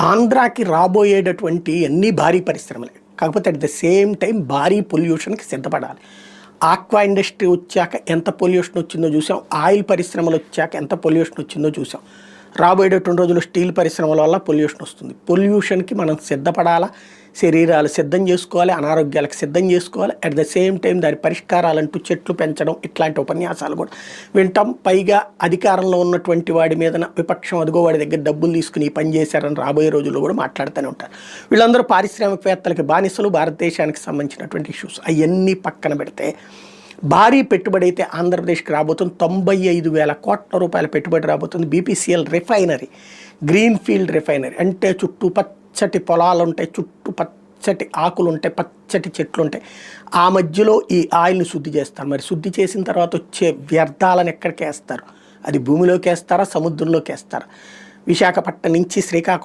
ఆంధ్రాకి రాబోయేటటువంటి అన్ని భారీ పరిశ్రమలే. కాకపోతే అట్ ద సేమ్ టైం భారీ పొల్యూషన్కి సిద్ధపడాలి. ఆక్వా ఇండస్ట్రీ వచ్చాక ఎంత పొల్యూషన్ వచ్చిందో చూసాం. ఆయిల్ పరిశ్రమలు వచ్చాక ఎంత పొల్యూషన్ వచ్చిందో చూసాం. రాబోయేటటువంటి రోజులు స్టీల్ పరిశ్రమల వల్ల పొల్యూషన్ వస్తుంది. పొల్యూషన్కి మనం సిద్ధపడాలా, శరీరాలు సిద్ధం చేసుకోవాలి, అనారోగ్యాలకు సిద్ధం చేసుకోవాలి. అట్ ద సేమ్ టైం దాని పరిష్కారాలంటూ చెట్లు పెంచడం, ఇట్లాంటి ఉపన్యాసాలు కూడా వింటాం. పైగా అధికారంలో ఉన్నటువంటి వాడి మీద విపక్షం అదిగో వాడి దగ్గర డబ్బులు తీసుకుని పని చేశారని రాబోయే రోజుల్లో కూడా మాట్లాడుతూనే ఉంటారు. వీళ్ళందరూ పారిశ్రామికవేత్తలకి బానిసలు, భారతదేశానికి సంబంధించినటువంటి ఇష్యూస్ అవన్నీ పక్కన పెడితే భారీ పెట్టుబడి అయితే ఆంధ్రప్రదేశ్కి రాబోతుంది. 95,000 కోట్ల రూపాయల పెట్టుబడి రాబోతుంది. BPCL refinery, green field refinery అంటే చుట్టూ పచ్చటి పొలాలు ఉంటాయి, చుట్టూ పచ్చటి ఆకులు ఉంటాయి, పచ్చటి చెట్లు ఉంటాయి. ఆ మధ్యలో ఈ ఆయిల్ని శుద్ధి చేస్తారు. మరి శుద్ధి చేసిన తర్వాత వచ్చే వ్యర్థాలను ఎక్కడికి వేస్తారు? అది భూమిలోకి వేస్తారా, సముద్రంలోకి వేస్తారా? విశాఖపట్నం నుంచి శ్రీకాకుళం